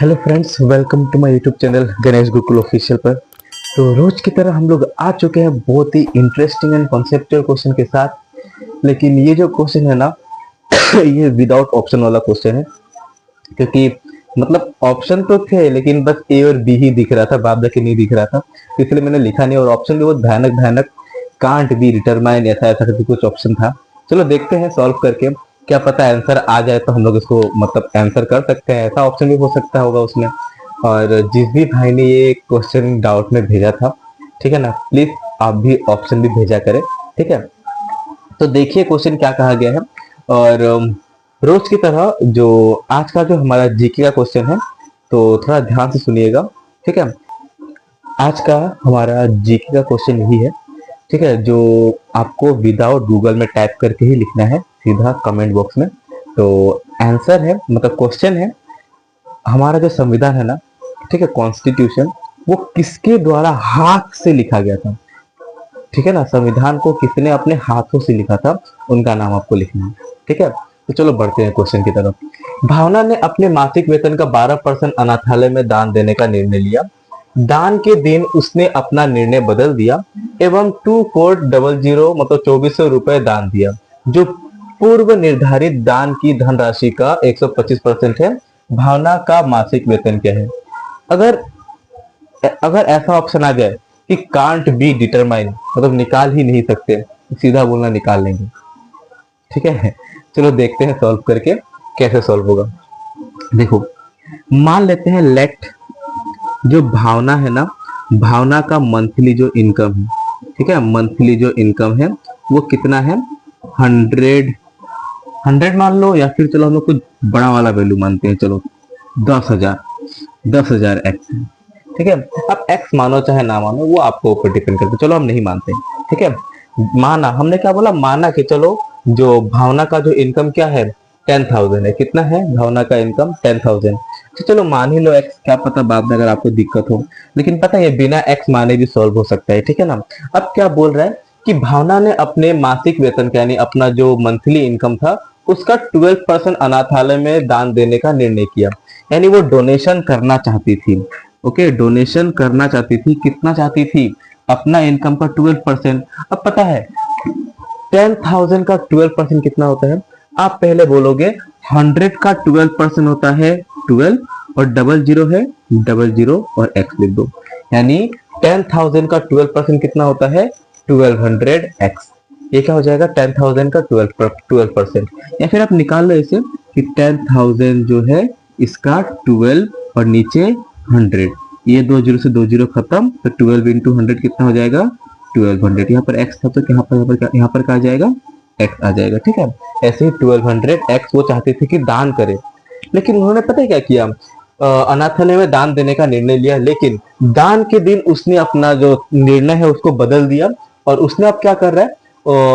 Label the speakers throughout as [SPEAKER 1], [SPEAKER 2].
[SPEAKER 1] Hello friends, welcome to my YouTube channel Ganesh Gurukul official पर। तो रोज की तरह हम लोग आ चुके हैं बहुत ही इंटरेस्टिंग एंड कॉन्सेप्चुअल क्वेश्चन के साथ। लेकिन ये जो क्वेश्चन है ना ये विदाउट ऑप्शन वाला क्वेश्चन है, क्योंकि मतलब ऑप्शन तो थे लेकिन बस ए और बी ही दिख रहा था, बाद बाकी नहीं दिख रहा था, तो इसलिए मैंने लिखा नहीं। और ऑप्शन भी बहुत भयानक भयानक, कांट बी डिटरमाइन, ऐसा ऐसा करके कुछ ऑप्शन था। चलो देखते हैं सॉल्व करके, क्या पता आंसर आ जाए तो हम लोग इसको मतलब आंसर कर सकते हैं। ऐसा ऑप्शन भी हो सकता होगा उसमें। और जिस भी भाई ने ये क्वेश्चन डाउट में भेजा था, ठीक है ना, प्लीज आप भी ऑप्शन भी भेजा करें, ठीक है। तो देखिए क्वेश्चन क्या कहा गया है। और रोज की तरह जो आज का जो हमारा जीके का क्वेश्चन है, तो थोड़ा ध्यान से सुनिएगा, ठीक है। आज का हमारा जीके का क्वेश्चन यही है, ठीक है, जो आपको विदाउट गूगल में टाइप करके ही लिखना है सीधा कमेंट बॉक्स में। तो आंसर है, मतलब क्वेश्चन है, हमारा जो संविधान है ना, ठीक है, कॉन्स्टिट्यूशन, वो किसके द्वारा हाथ से लिखा गया था। ठीक है ना, संविधान को किसने अपने हाथों से लिखा था, उनका नाम आपको लिखना है, ठीक है। तो चलो बढ़ते हैं क्वेश्चन की तरफ। भावना ने अपने मासिक वेतन का 12% अनाथालय में दान देने का निर्णय लिया। दान के दिन उसने अपना निर्णय बदल दिया एवं 2400 मतलब 2400 दान दिया, जो पूर्व निर्धारित दान की धनराशि का 125% है। भावना का मासिक वेतन क्या है? अगर अगर ऐसा ऑप्शन आ जाए कि कांट बी डिटरमाइन, मतलब निकाल ही नहीं सकते, सीधा बोलना निकाल लेंगे, ठीक है। चलो देखते हैं सॉल्व करके कैसे सॉल्व होगा। देखो, मान लेते हैं लेट जो भावना है ना, भावना का मंथली जो इनकम है, ठीक है, मंथली जो इनकम है वो कितना है, 100 मान लो, या फिर चलो हम लोग कुछ बड़ा वाला वैल्यू मानते हैं, चलो 10,000 एक्स है, ठीक है। अब एक्स मानो चाहे ना मानो, वो आपको ऊपर डिपेंड करता है, चलो हम नहीं मानते, ठीक है। माना, हमने क्या बोला, माना कि चलो जो भावना का जो इनकम क्या है, 10,000 है। कितना है भावना का इनकम? 10,000। तो चलो मान ही लो एक्स, क्या पता बाद में अगर आपको दिक्कत हो, लेकिन पता है बिना एक्स माने भी सॉल्व हो सकता है, ठीक है ना। अब क्या बोल रहा है कि भावना ने अपने मासिक वेतन का, यानी अपना जो मंथली इनकम था, उसका 12% अनाथालय में दान देने का निर्णय किया। यानी वो डोनेशन करना चाहती थी, ओके, डोनेशन करना चाहती थी। कितना चाहती थी? अपना इनकम का 12%। अब पता है 10,000 का 12% कितना होता है? आप पहले बोलोगे 100 का 12% होता है 12, और डबल जीरो है डबल जीरो, और एक्स लिख दो। यानी 10,000 का 12% कितना होता है? 1200 एक्स। ये क्या हो जाएगा? 10,000 का 12%। या फिर आप निकाल लो इसे कि 10,000 जो है इसका 12 और नीचे 100, ये दो जीरो से दो जीरो खत्म, तो 12 इंटू 100 कितना हो जाएगा? 1200। यहाँ पर एक्स था तो यहाँ पर क्या आ जाएगा? एक्स आ जाएगा, ठीक है। ऐसे ही 1200 एक्स वो चाहते थे कि दान करे, लेकिन उन्होंने पता है क्या किया? अनाथालय में दान देने का निर्णय लिया, लेकिन दान के दिन उसने अपना जो निर्णय है उसको बदल दिया। और उसने अब क्या कर रहा है?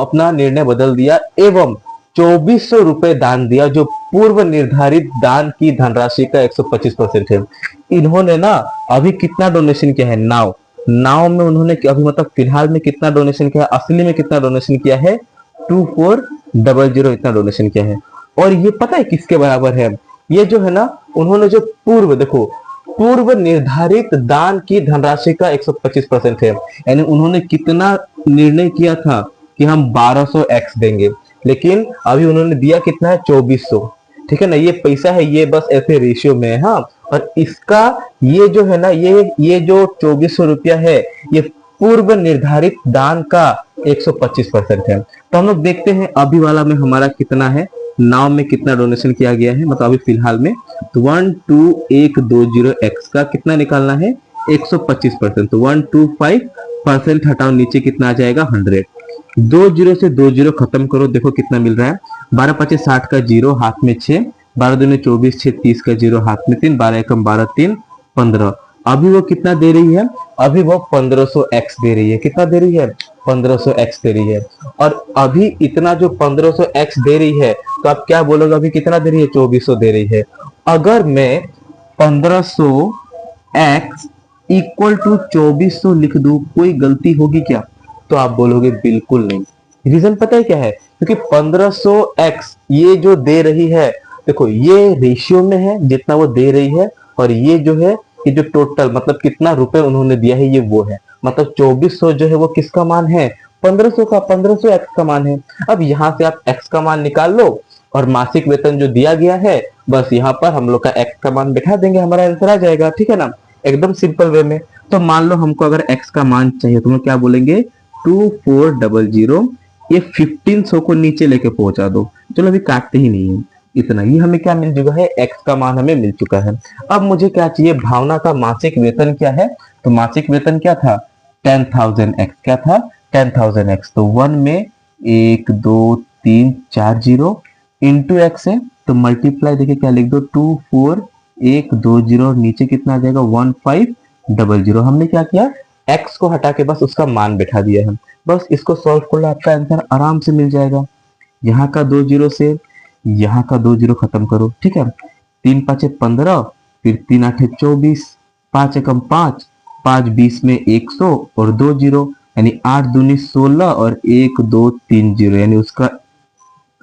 [SPEAKER 1] अपना निर्णय बदल दिया एवं 2400 दान दिया, जो पूर्व निर्धारित दान की धनराशि का 125% है। इन्होंने ना अभी कितना डोनेशन किया है? नाव नाव में उन्होंने अभी मतलब फिलहाल में कितना डोनेशन किया है? असली में कितना डोनेशन किया है? 2400 इतना डोनेशन किया है। और ये पता है किसके बराबर है? ये जो है ना, उन्होंने जो पूर्व, देखो, पूर्व निर्धारित दान की धनराशि का 125% है। यानी उन्होंने कितना निर्णय किया था कि हम 1200 एक्स देंगे, लेकिन अभी उन्होंने दिया कितना है? 2400, ठीक है ना। ये पैसा है, ये बस ऐसे रेशियो में है, हाँ। और इसका ये जो है ना, ये जो 2400 है, ये पूर्व निर्धारित दान का 125% है। तो हम लोग देखते हैं अभी वाला में हमारा कितना है, नाव में कितना डोनेशन किया गया है, मतलब अभी फिलहाल में। तो 12120 एक्स का कितना निकालना है? 125%। तो 125% हटाओ, नीचे कितना आ जाएगा? 100। दो जीरो से दो जीरो खत्म करो, देखो कितना मिल रहा है। 12 पच्चीस 60 का जीरो, हाथ में 6, 12 दूनी 24, 6 30 का जीरो, हाथ में 3, 12 एकम 12, 3 15। अभी वो कितना दे रही है? अभी वो 1500 एक्स दे रही है। कितना दे रही है? 1500 एक्स दे रही है। और अभी इतना जो 1500 एक्स दे रही है, तो आप क्या बोलोगे? अभी कितना दे रही है? 2400 दे रही है। अगर मैं 1500 एक्स इक्वल टू 2400 लिख दूं, कोई गलती होगी क्या? तो आप बोलोगे बिल्कुल नहीं। रीजन पता है क्या है? क्योंकि 1500 एक्स ये जो दे रही है, देखो ये रेशियो में है जितना वो दे रही है, और ये जो है ये जो टोटल मतलब कितना रुपए उन्होंने दिया है ये वो है, मतलब 2400 जो है वो किसका मान है, 1500 का, 1500 एक्स का मान है। अब यहाँ से आप एक्स का मान निकाल लो और मासिक वेतन जो दिया गया है बस यहाँ पर हम लोग का एक्स का मान बैठा देंगे, हमारा आंसर आ जाएगा, ठीक है ना, एकदम सिंपल वे में। तो मान लो हमको अगर एक्स का मान चाहिए तो हम लोग क्या बोलेंगे, 2400, ये 1500 को नीचे लेके पहुंचा दो, चलो अभी काटते ही नहीं है, इतना ही हमें क्या मिल चुका है, एक्स का मान हमें मिल चुका है। अब मुझे क्या चाहिए, भावना का मासिक वेतन क्या है, तो मासिक वेतन क्या था, 10,000 एक्स, क्या था 10,000 एक्स, तो 1 में 1 2 3 4 जीरो इंटू एक्स है, तो मल्टीप्लाई देखिए क्या लिख दो, 24120 और नीचे कितना आ जाएगा 1500। हमने क्या किया, एक्स को हटा के बस उसका मान बैठा दिया है, बस इसको सॉल्व कर लो, आपका आंसर आराम से मिल जाएगा। यहाँ का 2 जीरो से यहाँ का 2 जीरो खत्म करो, ठीक है, 3 5 15, फिर 3 8 24, 5 एकम 5, 5 20 में 100 और 2 जीरो, यानी 8 दूनी 16 और 1 2 3 जीरो, यानी उसका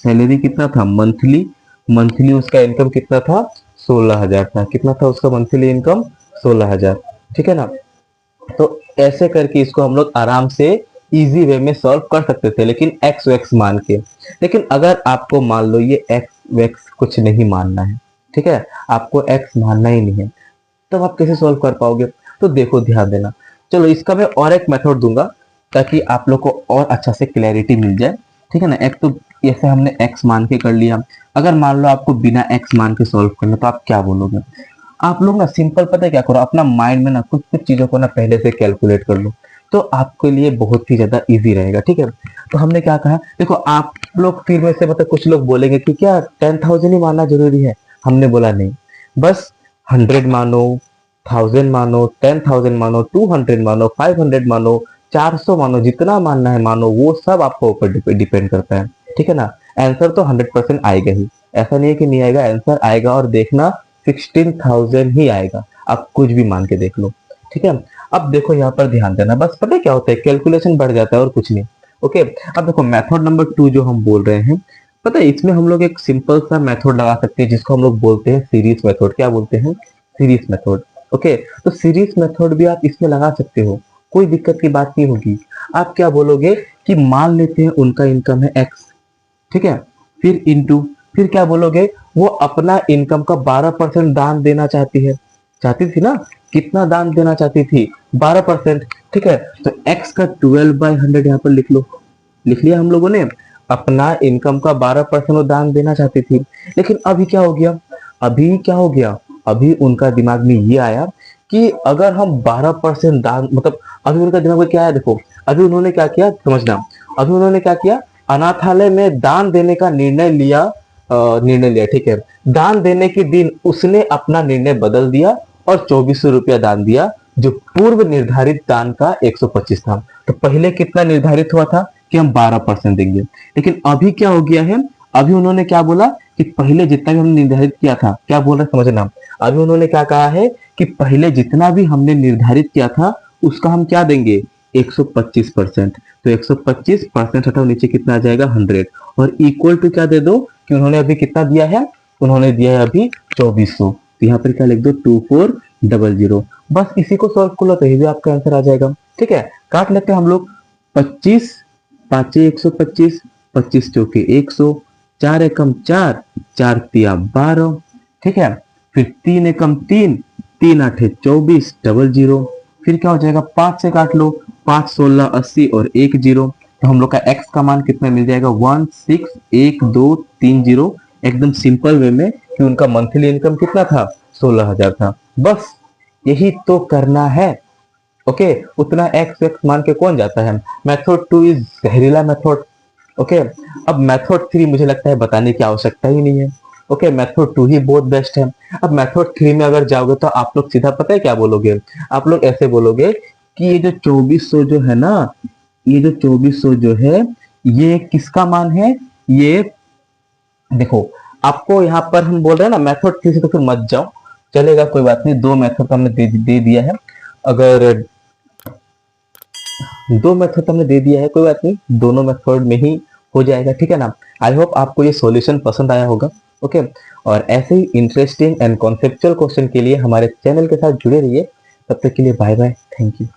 [SPEAKER 1] सैलरी कितना था मंथली, मंथली उसका इनकम कितना था, 16,000 था, कितना था उसका मंथली इनकम, 16,000, ठीक है ना। तो ऐसे करके इसको हम लोग आराम से इजी वे में सॉल्व कर सकते थे, लेकिन एक्स वैक्स मान के। लेकिन अगर आपको मान लो ये एक्स वैक्स कुछ नहीं मानना है, ठीक है, आपको एक्स मानना ही नहीं है, तब आप कैसे सॉल्व कर पाओगे, तो देखो ध्यान देना, चलो इसका मैं और एक मेथड दूंगा ताकि आप लोग को और अच्छा से क्लैरिटी मिल जाए, ठीक है ना। एक तो ऐसे हमने एक्स मान के कर लिया, अगर मान लो आपको बिना एक्स मान के सॉल्व करना तो आप क्या बोलोगे, आप लोग ना सिंपल पता है क्या करो, अपना माइंड में ना कुछ कुछ चीजों को ना पहले से कैलकुलेट कर लो, तो आपके लिए बहुत ही ज्यादा इजी रहेगा, ठीक है। तो हमने क्या कहा, देखो आप लोग फिर में से मतलब कुछ लोग बोलेंगे कि क्या 10,000 ही मानना जरूरी है, हमने बोला नहीं, बस 100 मानो, 1000 मानो, 10,000 मानो, 200 मानो, 500 मानो, 400 मानो, जितना मानना है मानो, वो सब आपको ऊपर डिपेंड करता है, ठीक है ना। आंसर तो 100% आएगा ही, ऐसा नहीं है कि नहीं आएगा, आंसर आएगा, और देखना 16,000 ही आएगा, आप कुछ भी मान के देख लो, ठीक है। अब देखो यहाँ पर ध्यान देना, बस पता है क्या होता है, कैलकुलेशन बढ़ जाता है और कुछ नहीं, ओके। अब देखो मेथड नंबर 2 जो हम बोल रहे हैं, पता है इसमें हम लोग एक सिंपल सा मेथड लगा सकते हैं जिसको हम लोग बोलते हैं सीरीज मेथड, क्या बोलते हैं, सीरीज मेथड, ओके। तो सीरीज मेथड भी आप इसमें लगा सकते हो, कोई दिक्कत की बात नहीं होगी। आप क्या बोलोगे कि मान लेते हैं उनका इनकम है एक्स, ठीक है, फिर इंटू, फिर क्या बोलोगे, वो अपना इनकम का 12% दान देना चाहती है, चाहती थी ना, कितना दान देना चाहती थी, 12%, ठीक है। तो x का 12/100 यहाँ पर लिख लो, लिख लिया हम लोगों ने, अपना इनकम का 12% वो दान देना चाहती थी। लेकिन अभी क्या हो गया, अभी क्या हो गया, अभी उनका दिमाग में ये आया कि अगर हम 12% दान, मतलब अभी उनका दिमाग में क्या आया, देखो अभी उन्होंने क्या किया समझना, अभी उन्होंने क्या किया, अनाथालय में दान देने का निर्णय लिया, ठीक है। दान देने के दिन उसने अपना निर्णय बदल दिया और 2400 रुपया दान दिया, जो पूर्व निर्धारित दान का 125 था। तो पहले कितना निर्धारित हुआ था कि हम 12% देंगे, लेकिन अभी क्या हो गया है, अभी उन्होंने क्या बोला कि पहले जितना भी हमने निर्धारित किया था, क्या बोल रहे समझना, अभी उन्होंने क्या कहा है कि पहले जितना भी हमने निर्धारित किया था उसका हम क्या देंगे, 125%। तो 125% हटाओ, नीचे कितना आ जाएगा 100, और इक्वल टू क्या दे दो कि उन्होंने अभी कितना दिया है, उन्होंने दिया है अभी 2400, तो यहाँ पर क्या लिख दो 2400, बस इसी को सॉल्व कर लो तो ये भी आपका आंसर आ जाएगा, ठीक है। काट लेते हैं हम लोग, 25 पाँचे 125, 25 चौके 100, 4 एकम 4, 4 तिया 12, ठीक है, फिर 3 एकम 3, 3 8 24, 00, फिर क्या हो जाएगा 5 से काट लो, 5 16 80 और 1 जीरो, तो हम लोग का x का मान कितना मिल जाएगा 161230, एकदम सिंपल वे में कि उनका मंथली इनकम कितना था, 16,000 था, बस यही तो करना है, ओके। उतना एक्स एक्स मान के कौन जाता है, मेथड 2 इज जहरीला मेथड, ओके। अब मेथड 3 मुझे लगता है बताने की आवश्यकता ही नहीं है, ओके, मेथड 2 ही बहुत बेस्ट है। अब मेथड 3 में अगर जाओगे तो आप लोग सीधा पता है क्या बोलोगे, आप लोग ऐसे बोलोगे कि ये जो 2400 जो है ना, ये जो 2400 जो है ये किसका मान है, ये देखो आपको यहाँ पर हम बोल रहे हैं ना मेथड 3 से, तो फिर मत जाओ, चलेगा कोई बात नहीं, दो मेथड तो हमने दे दिया है, अगर दो मेथड हमने दे दिया है कोई बात नहीं, दोनों मेथड में ही हो जाएगा, ठीक है ना। आई होप आपको ये सॉल्यूशन पसंद आया होगा, ओके। और ऐसे ही इंटरेस्टिंग एंड कॉन्सेप्चुअल क्वेश्चन के लिए हमारे चैनल के साथ जुड़े रहिए। तब तक के लिए बाय बाय, थैंक यू।